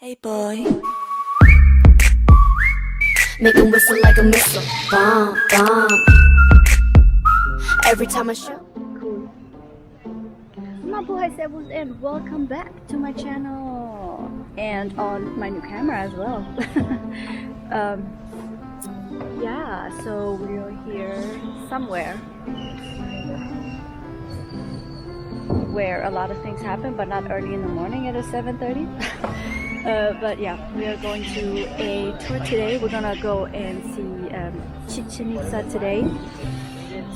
Hey boy. Make 'em whistle like a missile. Bomb, bomb. Every time I show. Cool. Mabuhay Sebus and welcome back to my channel and on my new camera as well. Yeah, so we are here somewhere where a lot of things happen, but not early in the morning at 7:30. But yeah, we are going to a tour today. We're gonna go and see Chichen Itza today.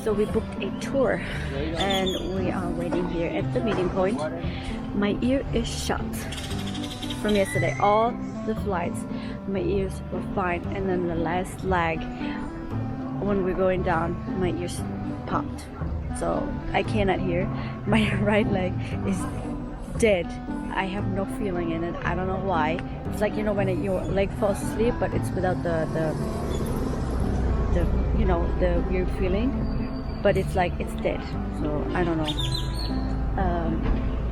So we booked a tour and we are waiting here at the meeting point. My ear is shut from yesterday. All the flights, my ears were fine, and then the last leg when we're going down, my ears popped. So I cannot hear. My right leg is dead. I have no feeling in it. I don't know why. It's like, you know, when your leg falls asleep, but it's without the you know, the weird feeling. But it's like it's dead. So I don't know.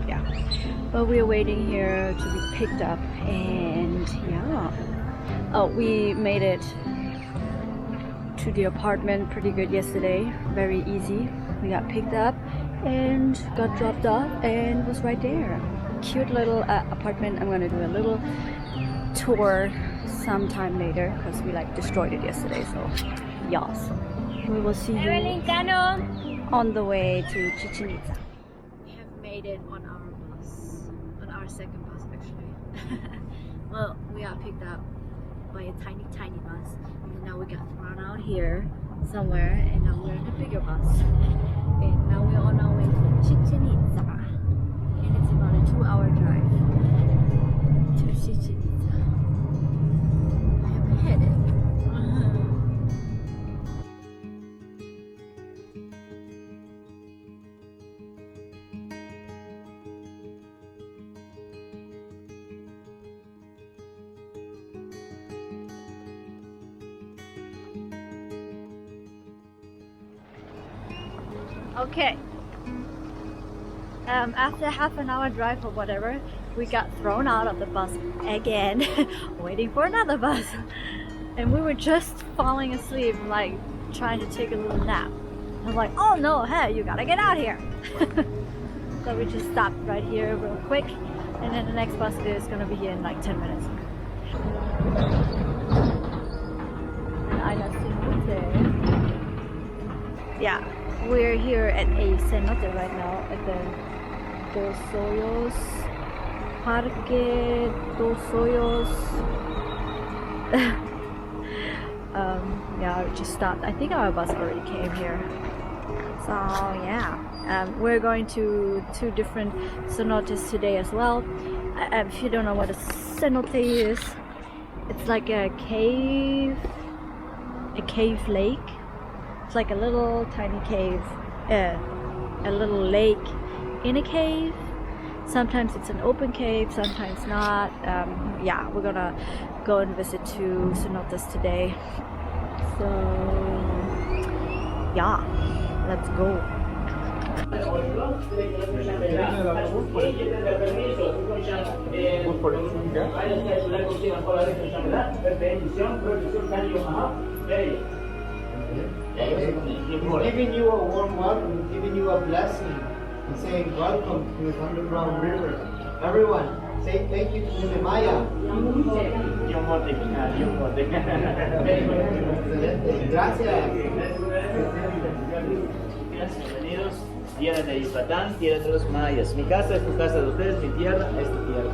Yeah. But we're waiting here to be picked up, and yeah. Oh, we made it to the apartment pretty good yesterday. Very easy. We got picked up and got dropped off and was right there. Cute little apartment. I'm gonna do a little tour sometime later because we like destroyed it yesterday. So yes, we will see you on the way to Chichen Itza. We have made it on our bus, on our second bus actually. Well, we got picked up by a tiny bus, and now we got thrown out here somewhere, and now we're in a bigger bus, and now we're on our way to Chichen Itza, and it's about a 2-hour drive to Chichen Itza. I have a headache. Okay. After half an hour drive or whatever, we got thrown out of the bus again, waiting for another bus. And we were just falling asleep, like trying to take a little nap. I was like, oh no, hey, you gotta get out here. So we just stopped right here real quick, and then the next bus is gonna be here in like 10 minutes. And I got Cenote. Yeah. We're here at a cenote right now at the Dos Hoyos, Parque Dos Hoyos. Yeah, we just stopped. I think our bus already came here. So yeah, we're going to 2 different cenotes today as well. If you don't know what a cenote is, it's like a cave lake. It's like a little tiny cave, a little lake in a cave. Sometimes it's an open cave, sometimes not. Yeah, we're gonna go and visit 2 cenotes today. So yeah, let's go. Giving you a warm welcome, giving you a blessing, and saying welcome to the underground river. Everyone, say thank you to the Maya. Gracias. Bienvenidos, tierra de Yucatán, tierra de los mayas. Mi casa es tu casa de ustedes, mi tierra es tu tierra.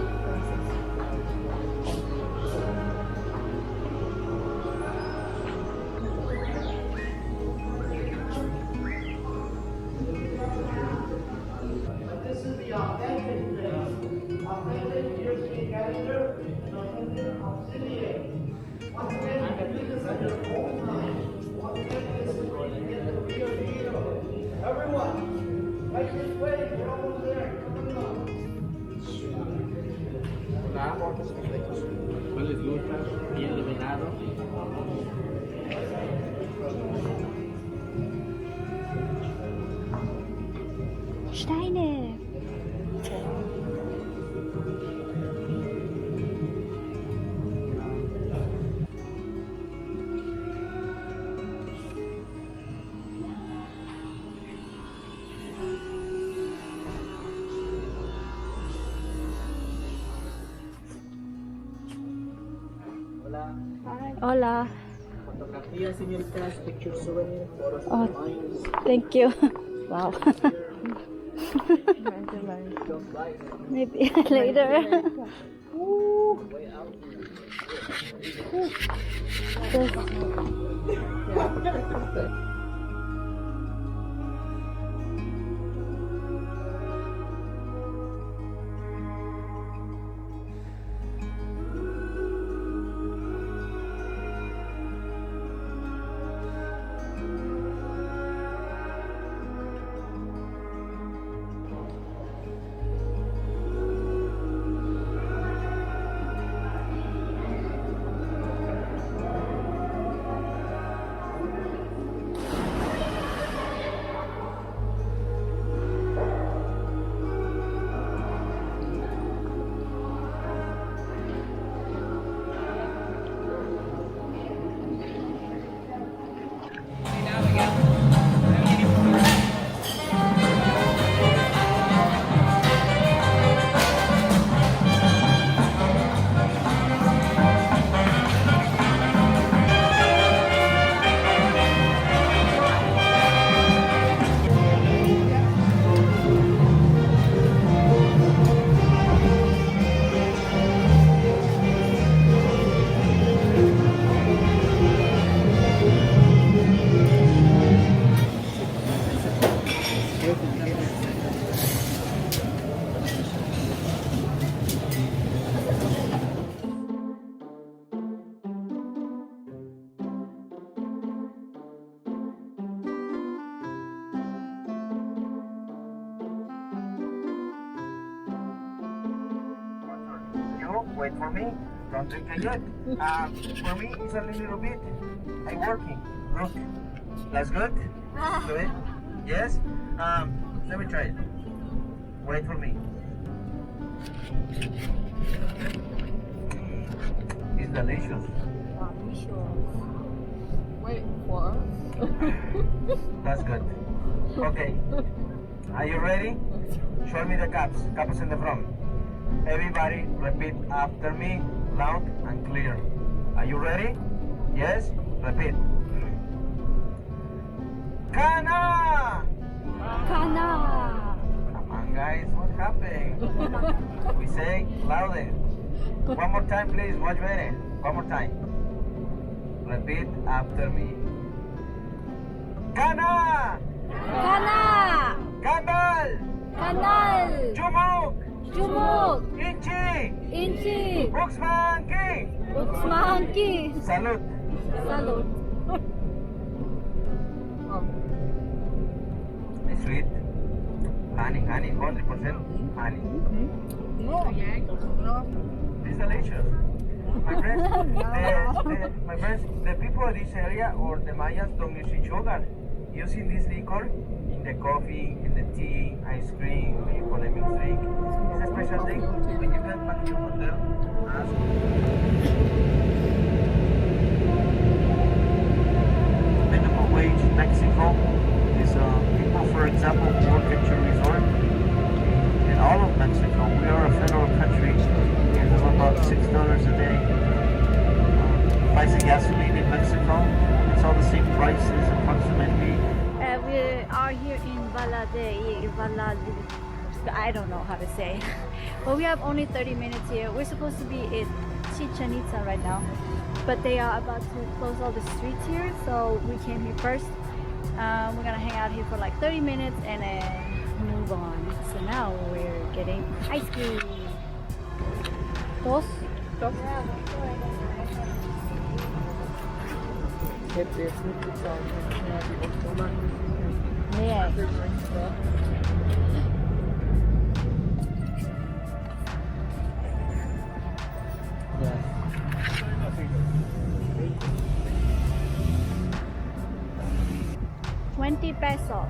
Bien iluminado. Steine. Hola. Fotografía, señoritas, picture souvenir, photos Oh, of mines. thank you. Wow. Maybe later. Way out. You wait for me. Don't drink it yet. For me, it's only a little bit. I'm working. Look, that's good. Do it. Yes. Let me try it. Wait for me. It's delicious. Wait for us. That's good. Okay. Are you ready? Show me the cups. Cups in the front. Everybody repeat after me, loud and clear. Are you ready? Yes? Repeat. Kana! Kana. Come on guys, what happened? We say louder. One more time please, watch better. One more time. Repeat after me. Kana! Kana. Kanal! Kanal. Jumuk! Jumuk. Inchi! Inchi. Buxmanki! Buxmanki. Salud! Salud. It's sweet. Honey, 100% honey. It's delicious. My friends, the people of this area or the Mayas don't use sugar. Using this liquor in the coffee, in the tea, ice cream, you call it mixed drink. It's a special thing. When you get back to your hotel, ask. Minimum wage Mexico is people, for example, who work at your resort. In all of Mexico, we are a federal country. We have about $6 a day. Price of gasoline in Mexico, it's all the same prices approximately. We are here in Valladoldid. I don't know how to say. But we have only 30 minutes here. We're supposed to be in Chichen Itza right now. But they are about to close all the streets here. So we came here first. We're gonna hang out here for like 30 minutes and then move on. So now we're getting ice cream. Dos? Yeah. $20.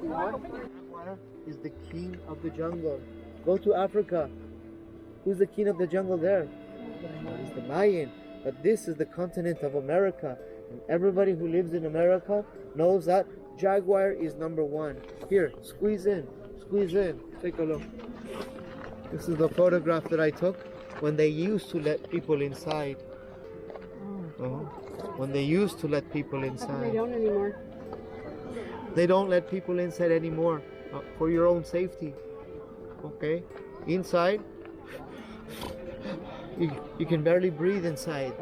Jaguar is the king of the jungle. Go to Africa. Who's the king of the jungle there? That is the Mayan. But this is the continent of America. And everybody who lives in America knows that jaguar is number one. Here, squeeze in. Squeeze in. Take a look. This is the photograph that I took when they used to let people inside. When they used to let people inside. They don't anymore. They don't let people inside anymore for your own safety. Okay? Inside, you can barely breathe inside.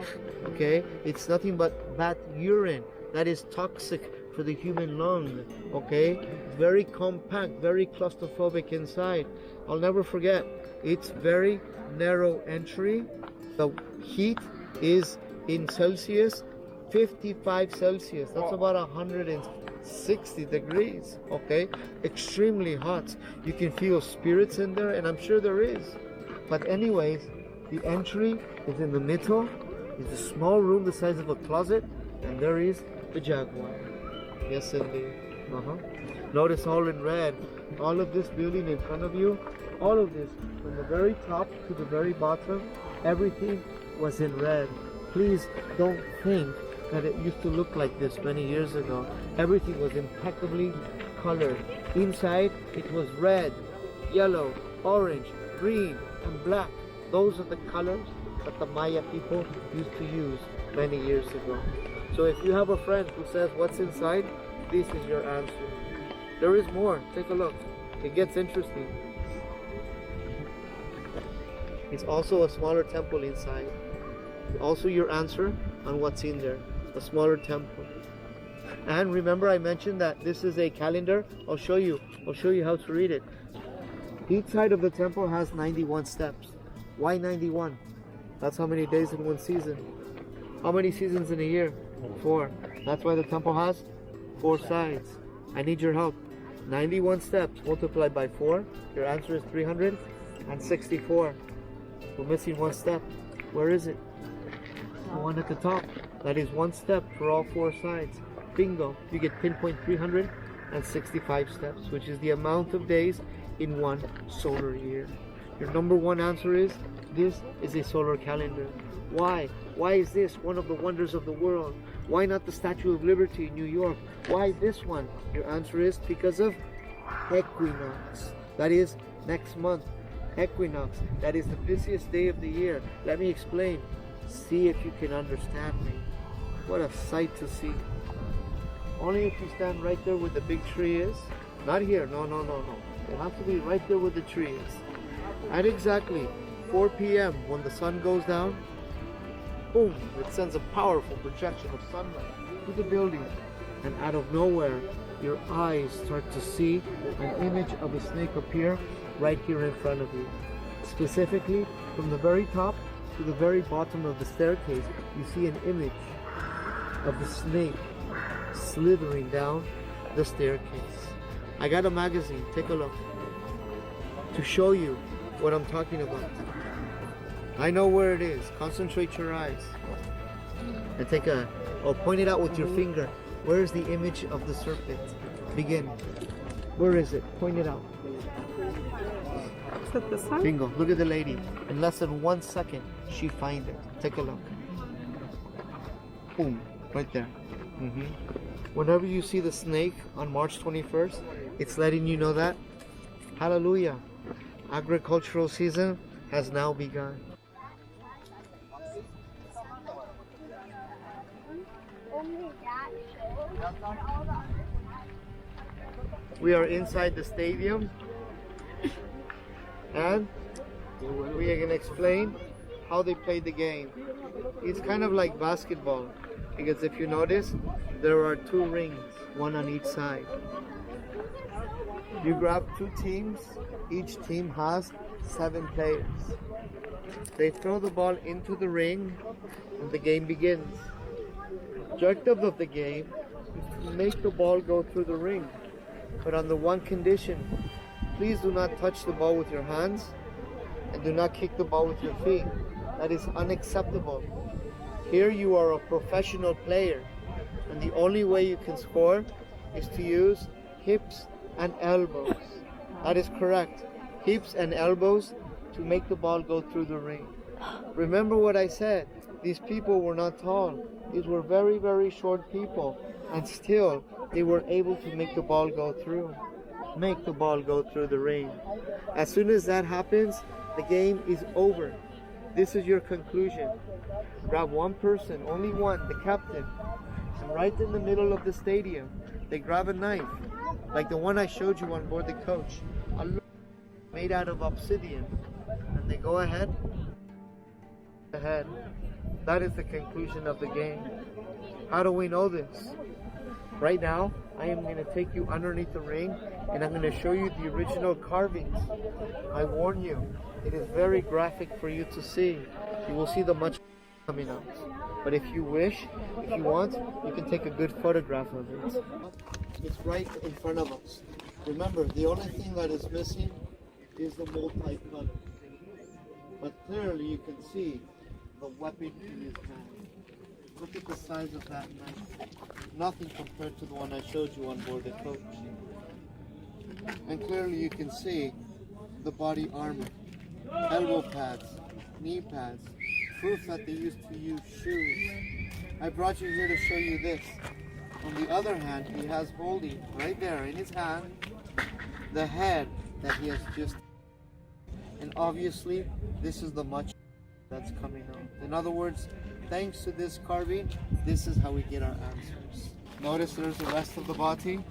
Okay? It's nothing but bat urine that is toxic for the human lung. Okay? Very compact, very claustrophobic inside. I'll never forget. It's very narrow entry. The heat is in Celsius 55 Celsius. That's about 160 degrees. Okay? Extremely hot. You can feel spirits in there, and I'm sure there is. But anyways, the entry is in the middle. It's a small room the size of a closet, and there is the jaguar. Yes, indeed. Notice all in red. All of this building in front of you, all of this, from the very top to the very bottom, everything was in red. Please don't think that it used to look like this many years ago. Everything was impeccably colored. Inside, it was red, yellow, orange, green, and black. Those are the colors that the Maya people used to use many years ago. So if you have a friend who says, what's inside? This is your answer. There is more. Take a look. It gets interesting. It's also a smaller temple inside. Also your answer on what's in there. A smaller temple. And remember I mentioned that this is a calendar. I'll show you how to read it. Each side of the temple has 91 steps. Why 91? That's how many days in one season. How many seasons in a year? 4. That's why the temple has 4 sides. I need your help. 91 steps multiplied by 4. Your answer is 364. We're missing 1 step. Where is it? The one at the top. That is 1 step for all 4 sides. Bingo. You get pinpoint 365 steps, which is the amount of days in one solar year. Your number 1 answer is, this is a solar calendar. Why? Why is this one of the wonders of the world? Why not the Statue of Liberty in New York? Why this one? Your answer is because of equinox. That is next month. Equinox. That is the busiest day of the year. Let me explain. See if you can understand me. What a sight to see. Only if you stand right there where the big tree is. Not here. No. You have to be right there where the tree is. At exactly 4 p.m. when the sun goes down, boom, it sends a powerful projection of sunlight to the building. And out of nowhere, your eyes start to see an image of a snake appear right here in front of you. Specifically, from the very top to the very bottom of the staircase, you see an image of the snake slithering down the staircase. I got a magazine, take a look, to show you what I'm talking about. I know where it is. Concentrate your eyes. And point it out with your finger. Where is the image of the serpent? Begin. Where is it? Point it out. Is that this one? Bingo. Look at the lady. In less than 1 second, she finds it. Take a look. Boom. Right there. Whenever you see the snake on March 21st, it's letting you know that, hallelujah, agricultural season has now begun. We are inside the stadium, and we are going to explain how they play the game. It's kind of like basketball, because if you notice, there are 2 rings, 1 on each side. You grab 2 teams, each team has 7 players. They throw the ball into the ring and the game begins. Objective of the game is to make the ball go through the ring, but on the one condition: please do not touch the ball with your hands and do not kick the ball with your feet. That is unacceptable. Here you are a professional player, and the only way you can score is to use hips and elbows. That is correct. Hips and elbows to make the ball go through the ring. Remember what I said. These people were not tall. These were very, very short people, and still they were able to make the ball go through. Make the ball go through the ring. As soon as that happens, the game is over. This is your conclusion. Grab one person, only one, the captain, and right in the middle of the stadium, they grab a knife, like the one I showed you on board the coach, made out of obsidian, and they go ahead. That is the conclusion of the game. How do we know this? Right now, I am going to take you underneath the ring and I'm going to show you the original carvings. I warn you, it is very graphic for you to see. You will see the much coming out. But if you wish, if you want, you can take a good photograph of it. It's right in front of us. Remember, the only thing that is missing is the multi-color. But clearly you can see the weapon in his hand. Look at the size of that knife. Nothing compared to the one I showed you on board the coach. And clearly you can see the body armor, elbow pads, knee pads, proof that they used to use shoes. I brought you here to show you this. On the other hand, he has holding right there in his hand the head that he has just. And obviously, this is the much that's coming out. In other words, thanks to this carving, this is how we get our answers. Notice there's the rest of the body.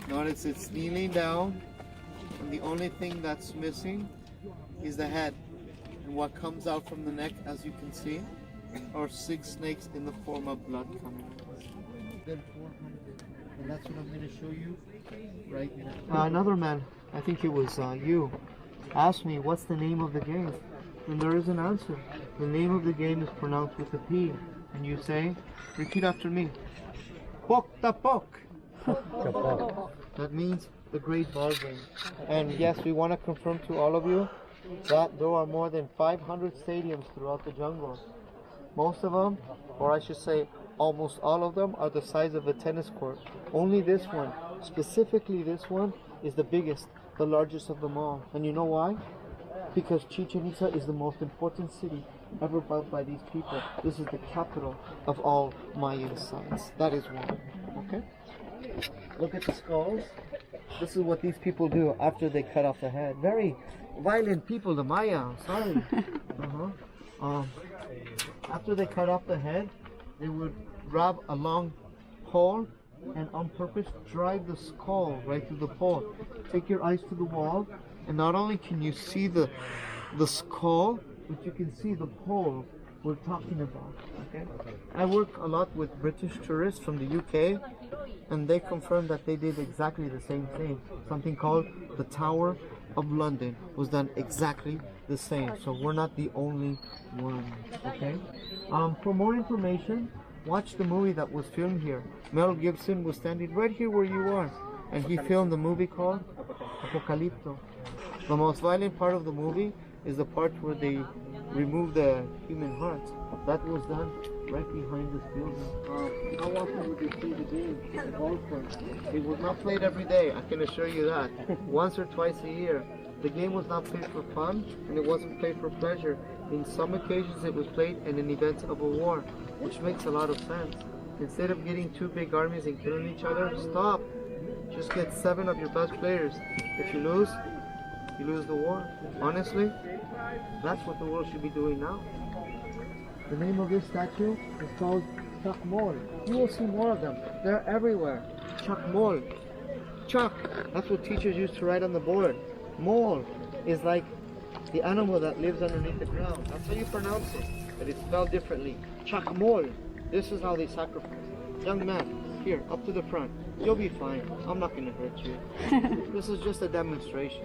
Notice it's kneeling down, and the only thing that's missing is the head. And what comes out from the neck, as you can see, are 6 snakes in the form of blood coming out. Then 400, and that's what I'm going to show you right now. Another man, I think it was you, asked me what's the name of the game, and there is an answer. The name of the game is pronounced with a P, and you say, repeat after me, Pok ta pok. That means the great ball game. And yes, we want to confirm to all of you that there are more than 500 stadiums throughout the jungle. Most of them, or I should say almost all of them, are the size of a tennis court. Only this one, specifically this one, is the biggest, the largest of them all. And you know why? Because Chichen Itza is the most important city ever built by these people. This is the capital of all Mayan sites. That is why. Okay? Look at the skulls. This is what these people do after they cut off the head. Very violent people, the Maya. Sorry. After they cut off the head, they would grab a long pole and on purpose drive the skull right through the pole. Take your eyes to the wall, and not only can you see the skull, but you can see the pole we're talking about. Okay? I work a lot with British tourists from the UK, and they confirm that they did exactly the same thing. Something called the Tower of London was done exactly the same. So we're not the only one. Okay? For more information, watch the movie that was filmed here. Mel Gibson was standing right here where you are, and he filmed the movie called Apocalypto. The most violent part of the movie is the part where they remove the human heart. That was done right behind this building. How often would you see the game in the golf course? It was not played every day, I can assure you that. Once or twice a year. The game was not played for fun, and it wasn't played for pleasure. In some occasions it was played in an event of a war, which makes a lot of sense. Instead of getting 2 big armies and killing each other, stop. Just get 7 of your best players. If you lose the war. Honestly, that's what the world should be doing now. The name of this statue is called Chakmol. You will see more of them. They're everywhere. Chakmol. Chak, that's what teachers used to write on the board. Mol is like the animal that lives underneath the ground. That's how you pronounce it, but it's spelled differently. Chakmol. This is how they sacrifice. Young man, here, up to the front. You'll be fine. I'm not going to hurt you. This is just a demonstration.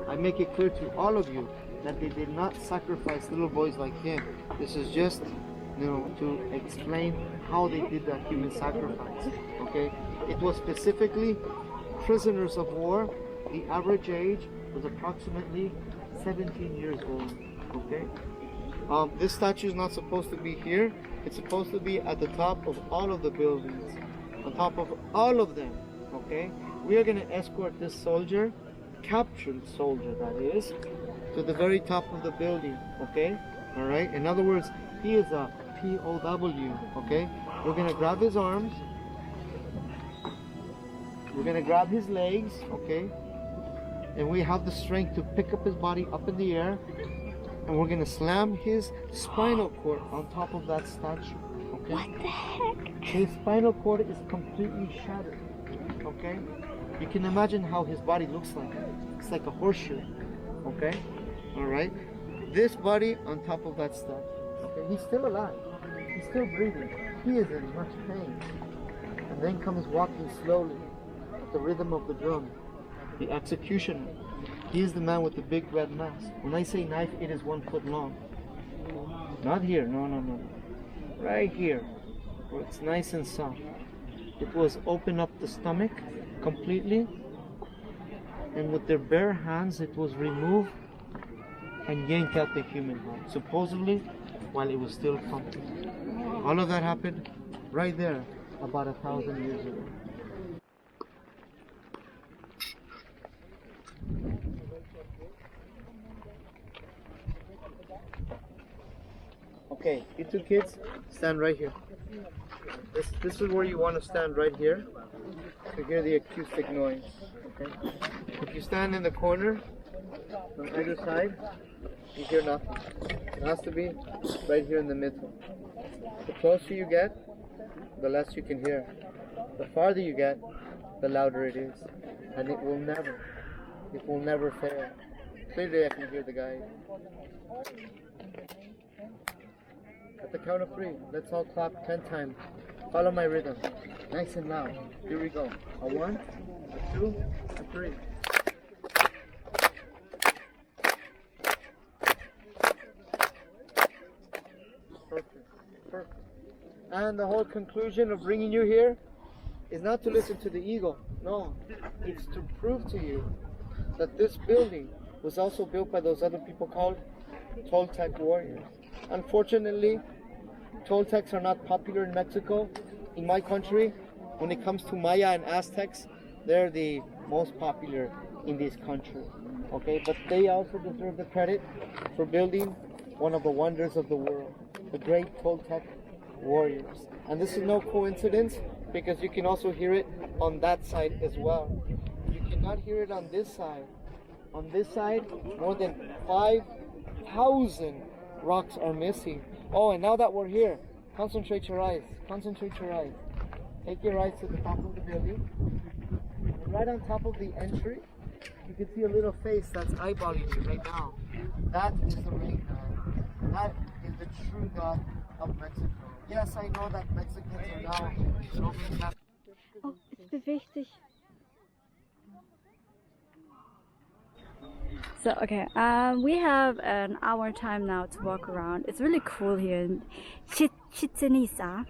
I make it clear to all of you that they did not sacrifice little boys like him. This is just, to explain how they did that human sacrifice. Okay, it was specifically prisoners of war. The average age was approximately 17 years old. Okay, this statue is not supposed to be here. It's supposed to be at the top of all of the buildings, on top of all of them. Okay, we are going to escort this soldier, captured soldier that is, to the very top of the building. Okay, all right. In other words, he is a POW. Okay, we're going to grab his arms. We're going to grab his legs. Okay, and we have the strength to pick up his body up in the air, and we're going to slam his spinal cord on top of that statue. Okay, What the heck? his spinal cord is completely shattered. Okay, you can imagine how his body looks like. It's like a horseshoe. Okay, all right. This body on top of that statue. Okay, he's still alive. He's still breathing. He is in much pain. And then comes walking slowly at the rhythm of the drum. The executioner. He is the man with the big red mask. When I say knife, it is 1 foot long. Not here. No. Right here, where it's nice and soft. It was open up the stomach completely, and with their bare hands it was removed and yanked out the human heart, supposedly while it was still pumping. All of that happened right there about 1,000 years ago. Okay, you two kids, stand right here. This is where you want to stand, right here, to hear the acoustic noise. Okay. If you stand in the corner on either side, you hear nothing. It has to be right here in the middle. The closer you get, the less you can hear. The farther you get, the louder it is, and it will never fail. Clearly, I can hear the guys. At the count of 3, let's all clap 10 times. Follow my rhythm, nice and loud. Here we go. A 1, a 2, a 3. Perfect. And the whole conclusion of bringing you here is not to listen to the eagle. No, it's to prove to you that this building was also built by those other people called Toltec warriors. Unfortunately, Toltecs are not popular in Mexico. In my country, when it comes to Maya and Aztecs, they're the most popular in this country. Okay, but they also deserve the credit for building one of the wonders of the world, the great Toltec warriors. And this is no coincidence, because you can also hear it on that side as well. You cannot hear it on this side. On this side, more than 5,000 rocks are missing. Oh, and now that we're here, concentrate your eyes. Take your eyes to the top of the building. And right on top of the entry, you can see a little face that's eyeballing you right now. That is the rain god. That is the true god of Mexico. Yes, I know that Mexicans are now so happy. Oh, es bewegt sich. So, okay, we have an hour time now to walk around. It's really cool here in Chichen Itza.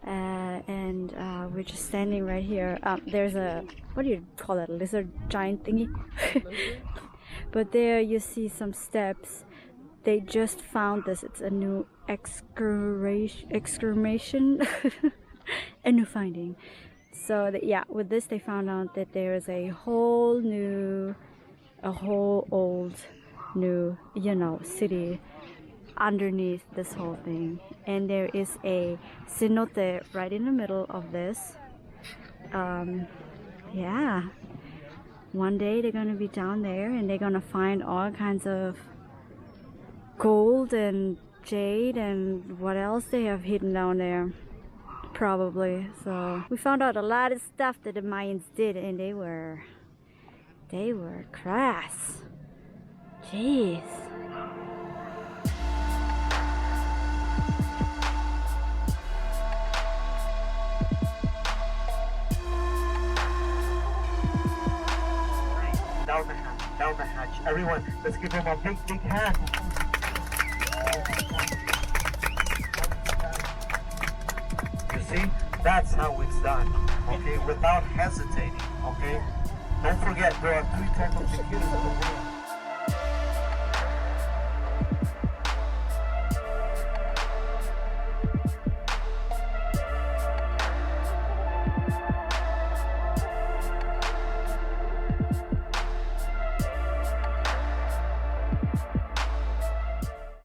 And we're just standing right here. There's a, what do you call it, lizard giant thingy? But there you see some steps. They just found this. It's a new excavation, a new finding. So yeah, with this they found out that there is a whole old new, city underneath this whole thing. And there is a cenote right in the middle of this. Yeah, one day they're gonna be down there and they're gonna find all kinds of gold and jade and what else they have hidden down there, probably. So we found out a lot of stuff that the Mayans did, and they were crass. Jeez. Down the hatch Everyone, let's give him a big, big hand. You see, that's how it's done, okay, without hesitating, okay? Don't forget, there are 3 types of tequilas in the world.